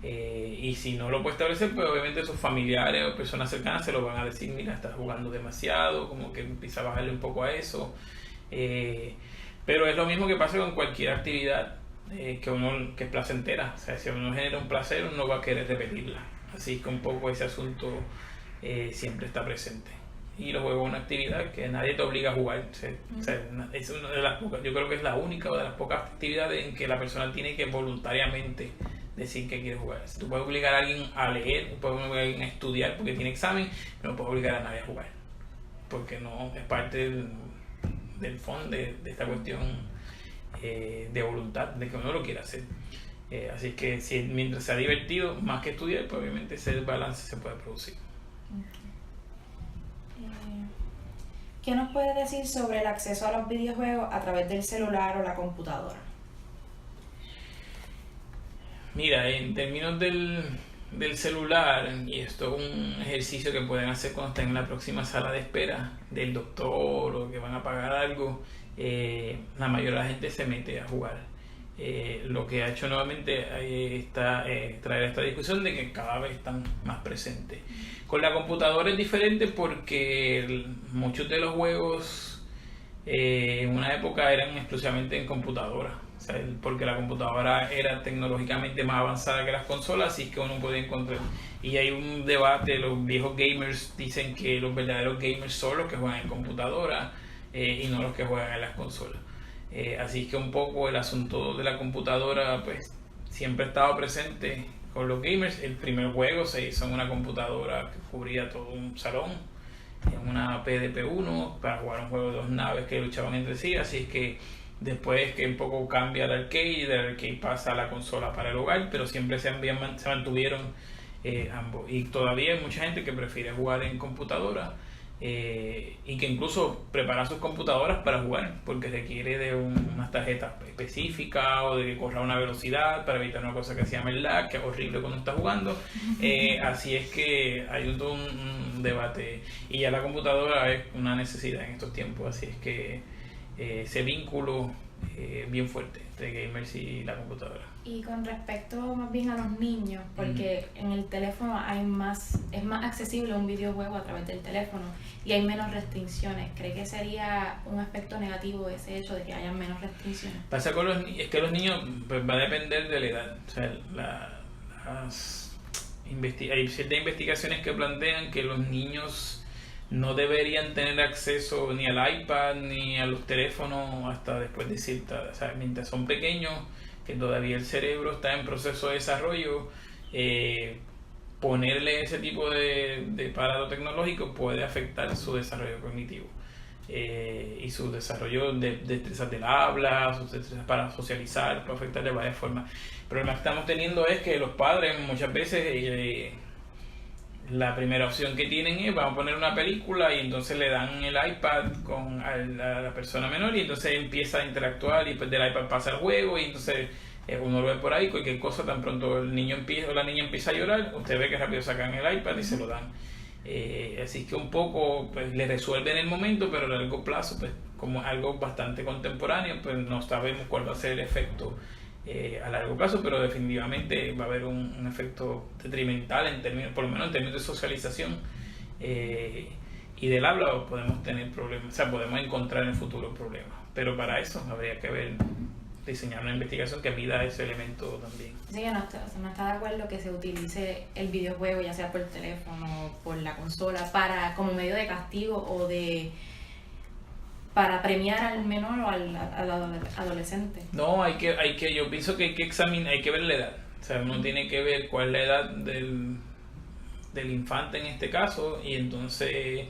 Y si no lo puede establecer, pues obviamente sus familiares o personas cercanas se lo van a decir, mira, estás jugando demasiado, como que empieza a bajarle un poco a eso. Pero es lo mismo que pasa con cualquier actividad que es placentera. O sea, si uno genera un placer, uno va a querer repetirla. Así que un poco ese asunto siempre está presente. Y los juegos es una actividad que nadie te obliga a jugar. O sea, es una de las pocas, yo creo que es la única o de las pocas actividades en que la persona tiene que voluntariamente decir que quiere jugar. Si tú puedes obligar a alguien a leer, puedes obligar a alguien a estudiar porque tiene examen, pero no puedes obligar a nadie a jugar, porque no es parte del fondo de esta cuestión de voluntad, de que uno lo quiera hacer. Así que mientras sea divertido, más que estudiar, pues obviamente ese balance se puede producir. ¿Qué nos puedes decir sobre el acceso a los videojuegos a través del celular o la computadora? Mira, en términos del celular, y esto es un ejercicio que pueden hacer cuando estén en la próxima sala de espera del doctor o que van a pagar algo, la mayoría de la gente se mete a jugar. Lo que ha hecho nuevamente traer esta discusión de que cada vez están más presentes. Con la computadora es diferente porque muchos de los juegos en una época eran exclusivamente en computadora. O sea, porque la computadora era tecnológicamente más avanzada que las consolas, así que uno puede encontrar. Y hay un debate, los viejos gamers dicen que los verdaderos gamers son los que juegan en computadora y no los que juegan en las consolas. Así que un poco el asunto de la computadora pues siempre ha estado presente con los gamers. El primer juego se hizo en una computadora que cubría todo un salón, en una PDP-1, para jugar un juego de dos naves que luchaban entre sí. Así es que después que un poco cambia el arcade, y del arcade pasa a la consola para el hogar, pero siempre se mantuvieron ambos. Y todavía hay mucha gente que prefiere jugar en computadora y que incluso prepara sus computadoras para jugar, porque requiere de unas tarjetas específicas o de que corra a una velocidad para evitar una cosa que se llama el lag, que es horrible cuando está jugando. Así es que hay todo un debate, y ya la computadora es una necesidad en estos tiempos, así es que ese vínculo bien fuerte entre gamers y la computadora. Y con respecto más bien a los niños, porque en el teléfono es más accesible un videojuego a través del teléfono y hay menos restricciones. ¿Cree que sería un aspecto negativo ese hecho de que haya menos restricciones? Pasa con es que los niños pues, va a depender de la edad. O sea, hay ciertas investigaciones que plantean que los niños no deberían tener acceso ni al iPad ni a los teléfonos hasta después de cierta, o sea, mientras son pequeños, que todavía el cerebro está en proceso de desarrollo, ponerle ese tipo de aparato tecnológico puede afectar su desarrollo cognitivo y su desarrollo de destrezas del habla, sus destrezas para socializar, puede afectar de varias formas. El problema que estamos teniendo es que los padres muchas veces la primera opción que tienen es vamos a poner una película y entonces le dan el iPad a la persona menor y entonces empieza a interactuar y pues del iPad pasa el juego y entonces uno lo ve por ahí, cualquier cosa, tan pronto el niño empieza o la niña empieza a llorar, usted ve que rápido sacan el iPad y se lo dan. Así que un poco pues le resuelve en el momento, pero a largo plazo pues como algo bastante contemporáneo pues no sabemos cuál va a ser el efecto a largo plazo, pero definitivamente va a haber un efecto detrimental en términos, por lo menos en términos de socialización y del habla podemos tener problemas, o sea, podemos encontrar en el futuro problemas, pero para eso habría que diseñar una investigación que mida ese elemento también. Así que no está de acuerdo que se utilice el videojuego, ya sea por teléfono, por la consola, como medio de castigo o para premiar al menor o al adolescente. No, yo pienso que hay que examinar, hay que ver la edad. O sea, uno tiene que ver cuál es la edad del infante en este caso y entonces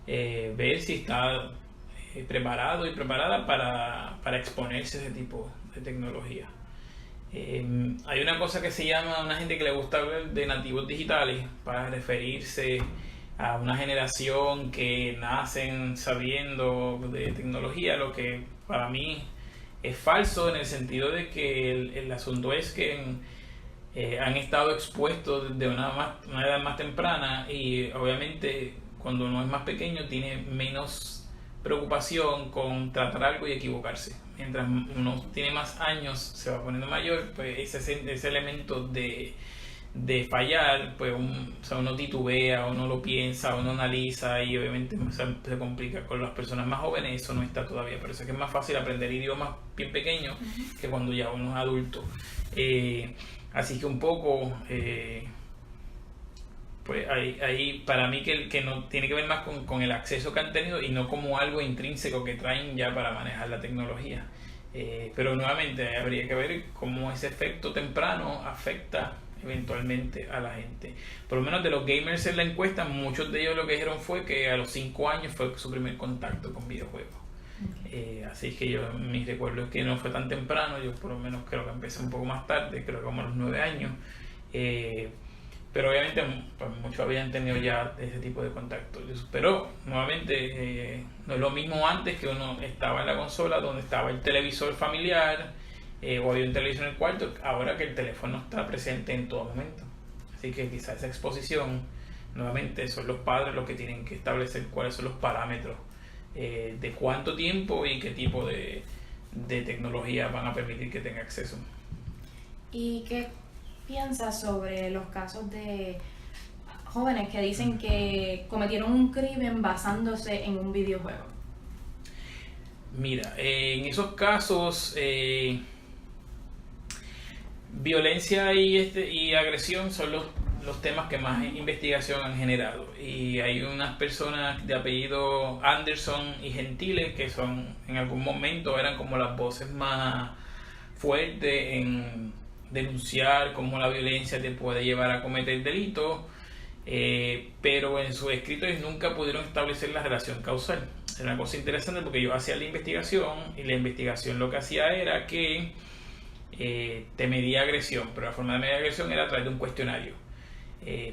ver si está preparado y preparada para exponerse a ese tipo de tecnología. Hay una cosa que se llama, una gente que le gusta hablar de nativos digitales para referirse a una generación que nacen sabiendo de tecnología, lo que para mí es falso en el sentido de que el asunto es que han estado expuestos desde una edad más temprana y obviamente cuando uno es más pequeño tiene menos preocupación con tratar algo y equivocarse. Mientras uno tiene más años, se va poniendo mayor, pues ese elemento de fallar, pues uno titubea, uno lo piensa, uno analiza y obviamente se complica. Con las personas más jóvenes eso no está todavía, por eso es que es más fácil aprender idiomas bien pequeños que cuando ya uno es adulto. Así que un poco pues ahí para mí que no tiene que ver más con el acceso que han tenido y no como algo intrínseco que traen ya para manejar la tecnología. Pero nuevamente habría que ver cómo ese efecto temprano afecta eventualmente a la gente. Por lo menos de los gamers en la encuesta, muchos de ellos lo que dijeron fue que a los 5 años fue su primer contacto con videojuegos. Así que mi recuerdo es que no fue tan temprano, yo por lo menos creo que empecé un poco más tarde, creo que como a los 9 años. pero obviamente pues, muchos habían tenido ya ese tipo de contacto. Pero nuevamente no es lo mismo antes, que uno estaba en la consola donde estaba el televisor familiar o había un televisor en el cuarto, ahora que el teléfono está presente en todo momento. Así que quizás esa exposición, nuevamente son los padres los que tienen que establecer cuáles son los parámetros de cuánto tiempo y qué tipo de tecnología van a permitir que tenga acceso. ¿Y qué piensas sobre los casos de jóvenes que dicen que cometieron un crimen basándose en un videojuego? Mira, en esos casos, violencia y agresión son los temas que más investigación han generado. Y hay unas personas de apellido Anderson y Gentile que son, en algún momento eran como las voces más fuertes en denunciar cómo la violencia te puede llevar a cometer delitos, pero en sus escritos nunca pudieron establecer la relación causal. Era una cosa interesante porque yo hacía la investigación y la investigación lo que hacía era que te medía agresión, pero la forma de medir agresión era a través de un cuestionario.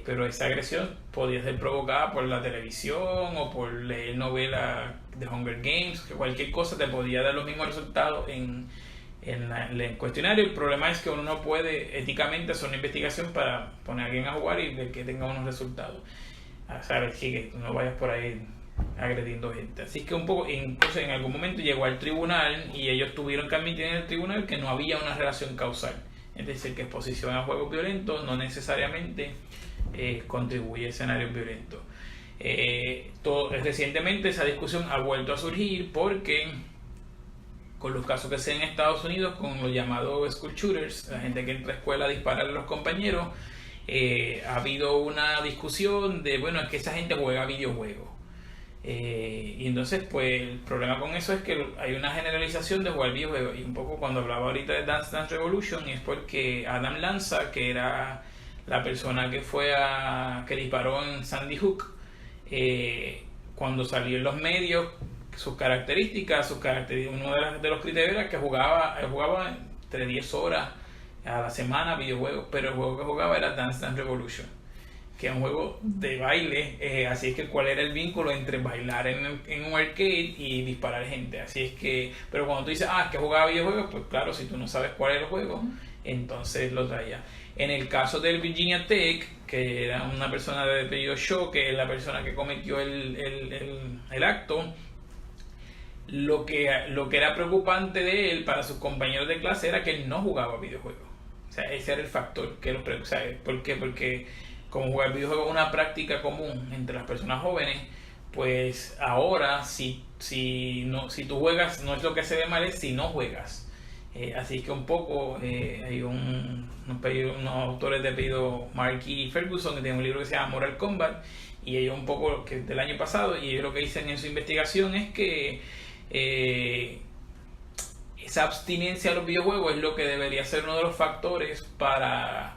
Pero esa agresión podía ser provocada por la televisión o por leer novelas de Hunger Games, que cualquier cosa te podía dar los mismos resultados en el cuestionario. El problema es que uno no puede éticamente hacer una investigación para poner a alguien a jugar y ver que tenga unos resultados. Sabes que no vayas por ahí agrediendo gente. Así que un poco, incluso en algún momento llegó al tribunal y ellos tuvieron que admitir en el tribunal que no había una relación causal. Es decir, que exposición a juegos violentos no necesariamente contribuye a escenarios violentos. Recientemente esa discusión ha vuelto a surgir porque con los casos que se dan en Estados Unidos con los llamados school shooters, la gente que entra a escuela a disparar a los compañeros, ha habido una discusión de, bueno, es que esa gente juega videojuegos. Y entonces pues el problema con eso es que hay una generalización de jugar videojuegos, y un poco cuando hablaba ahorita de Dance Dance Revolution es porque Adam Lanza, que era la persona que disparó en Sandy Hook, cuando salió en los medios, sus características, uno de los criterios era que jugaba entre 10 horas a la semana videojuegos, pero el juego que jugaba era Dance Dance Revolution, que es un juego de baile, así es que cuál era el vínculo entre bailar en un arcade y disparar gente. Así es que, pero cuando tú dices, es que jugaba videojuegos, pues claro, si tú no sabes cuál es el juego, entonces lo traía. En el caso del Virginia Tech, que era una persona de apellido Shaw, que es la persona que cometió el acto, lo que era preocupante de él para sus compañeros de clase era que él no jugaba videojuegos. O sea, ese era el factor que ¿por qué? Porque como jugar videojuegos es una práctica común entre las personas jóvenes, pues ahora si tú juegas, no es lo que se ve mal, es si no juegas. Así que un poco hay unos autores de apellido Mark y Ferguson que tienen un libro que se llama Moral Combat, y ellos un poco, que del año pasado, y ellos lo que dicen en su investigación es que esa abstinencia a los videojuegos es lo que debería ser uno de los factores para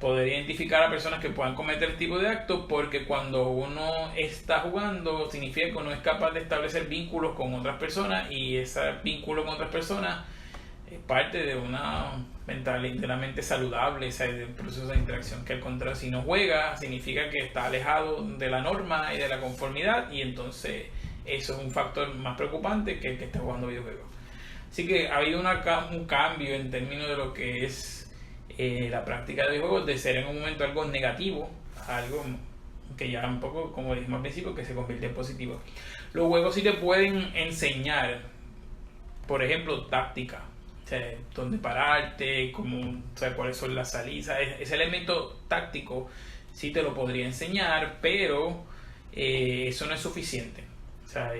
poder identificar a personas que puedan cometer este tipo de actos, porque cuando uno está jugando significa que uno es capaz de establecer vínculos con otras personas, y ese vínculo con otras personas es parte de una mentalidad de la mente saludable, de un proceso de interacción, que al contrario, si no juega significa que está alejado de la norma y de la conformidad, y entonces eso es un factor más preocupante que el que está jugando videojuegos. Así que ha habido un cambio en términos de lo que es la práctica de videojuegos, de ser en un momento algo negativo, algo que ya un poco, como dijimos al principio, que se convierte en positivo. Los juegos sí te pueden enseñar, por ejemplo, táctica, o sea, dónde pararte, cuáles son las salidas. Ese elemento táctico sí te lo podría enseñar, pero eso no es suficiente. O sea,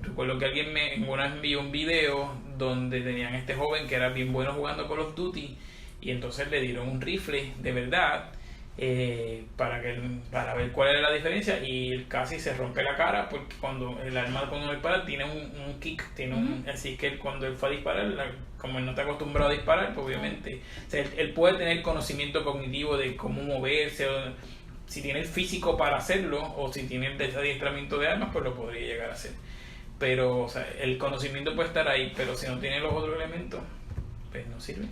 recuerdo que alguien me envió un video donde tenían a este joven que era bien bueno jugando Call of Duty, y entonces le dieron un rifle de verdad para ver cuál era la diferencia, y él casi se rompe la cara porque cuando el arma, cuando dispara, tiene un kick, así que cuando él fue a disparar, como él no está acostumbrado a disparar, pues obviamente, o sea, él puede tener conocimiento cognitivo de cómo moverse, si tiene el físico para hacerlo, o si tiene el adiestramiento de armas, pues lo podría llegar a hacer. Pero, o sea, el conocimiento puede estar ahí, pero si no tiene los otros elementos, pues no sirve.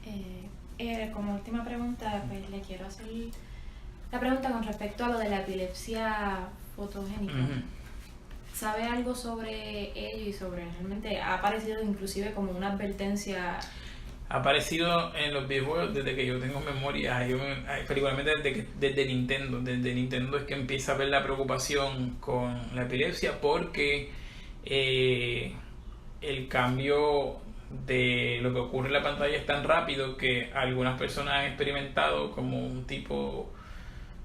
Okay. como última pregunta, pues le quiero hacer la pregunta con respecto a lo de la epilepsia fotogénica. ¿Sabe algo sobre ello y sobre realmente ha aparecido inclusive como una advertencia? Ha aparecido en los videojuegos desde que yo tengo memoria, particularmente desde Nintendo. Desde Nintendo es que empieza a ver la preocupación con la epilepsia porque el cambio de lo que ocurre en la pantalla es tan rápido que algunas personas han experimentado como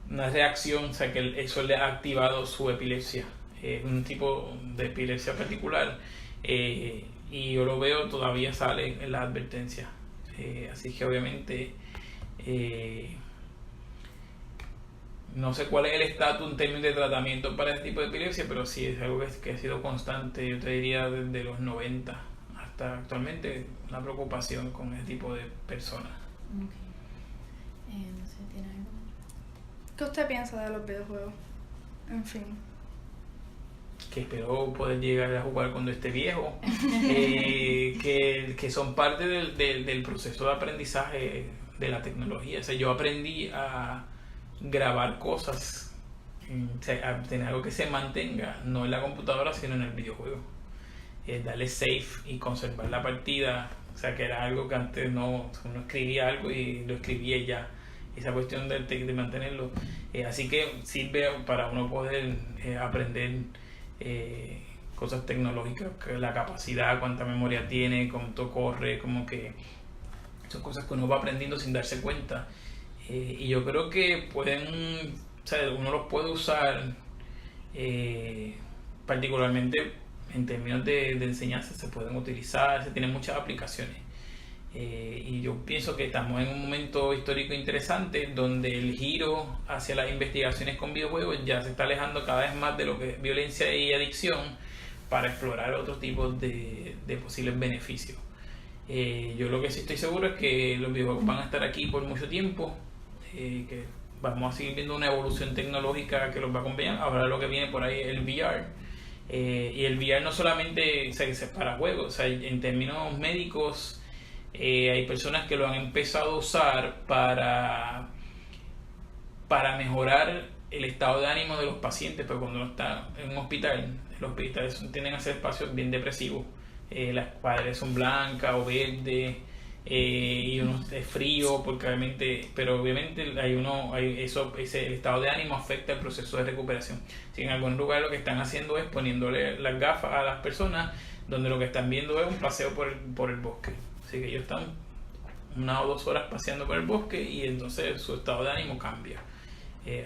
una reacción, o sea que eso le ha activado su epilepsia, un tipo de epilepsia particular, y yo lo veo, todavía sale en las advertencias, así que obviamente no sé cuál es el estatus en términos de tratamiento para este tipo de epilepsia, pero sí es algo que ha sido constante, yo te diría desde los 90 hasta actualmente, una preocupación con este tipo de personas. Okay. No sé, ¿tiene algo? ¿Qué usted piensa de los videojuegos? En fin. Que espero poder llegar a jugar cuando esté viejo, que son parte del proceso de aprendizaje de la tecnología. O sea, yo aprendí a grabar cosas, o sea, a tener algo que se mantenga, no en la computadora, sino en el videojuego. Darle save y conservar la partida, o sea, que era algo que antes uno escribía algo y lo escribía ya. Esa cuestión de mantenerlo. Así que sirve para uno poder aprender cosas tecnológicas, la capacidad, cuánta memoria tiene, cuánto corre, como que son cosas que uno va aprendiendo sin darse cuenta, y yo creo que uno los puede usar particularmente en términos de enseñanza, se pueden utilizar, se tienen muchas aplicaciones, y yo pienso que estamos en un momento histórico interesante donde el giro hacia las investigaciones con videojuegos ya se está alejando cada vez más de lo que es violencia y adicción para explorar otros tipos de posibles beneficios. Yo lo que sí estoy seguro es que los videojuegos van a estar aquí por mucho tiempo, que vamos a seguir viendo una evolución tecnológica que los va a acompañar. Ahora lo que viene por ahí es el VR, y el VR no solamente es para juegos, o sea, en términos médicos, hay personas que lo han empezado a usar para mejorar el estado de ánimo de los pacientes, pero cuando uno está en un hospital, los hospitales tienden a ser espacios bien depresivos, las paredes son blancas o verdes, y uno es frío porque obviamente el estado de ánimo afecta el proceso de recuperación. Si en algún lugar lo que están haciendo es poniéndole las gafas a las personas, donde lo que están viendo es un paseo por el bosque, así que ellos están 1 o 2 horas paseando por el bosque y entonces su estado de ánimo cambia.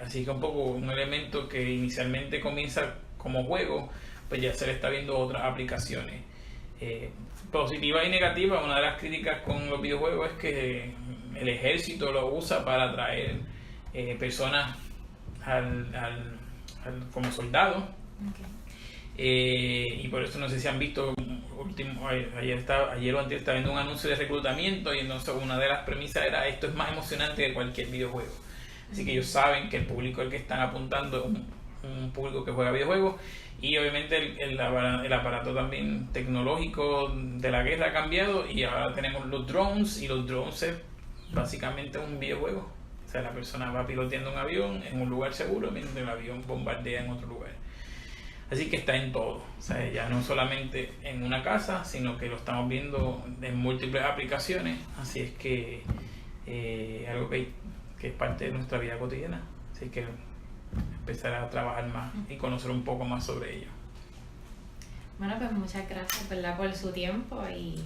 Así que un poco un elemento que inicialmente comienza como juego, pues ya se le está viendo otras aplicaciones positivas y negativas. Una de las críticas con los videojuegos es que el ejército lo usa para atraer personas como soldados. Y por eso no sé si han visto ayer o antes estaba viendo un anuncio de reclutamiento, y entonces una de las premisas era: esto es más emocionante que cualquier videojuego. Así que ellos saben que el público al que están apuntando es un público que juega videojuegos, y obviamente el aparato también tecnológico de la guerra ha cambiado, y ahora tenemos los drones, y los drones es básicamente un videojuego. O sea, la persona va piloteando un avión en un lugar seguro mientras el avión bombardea en otro lugar. Así que está en todo, o sea, ya no solamente en una casa, sino que lo estamos viendo en múltiples aplicaciones. Así es que algo que es parte de nuestra vida cotidiana. Así que empezar a trabajar más y conocer un poco más sobre ello. Bueno, pues muchas gracias, ¿verdad?, por su tiempo y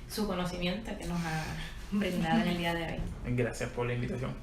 su conocimiento que nos ha brindado en el día de hoy. Gracias por la invitación.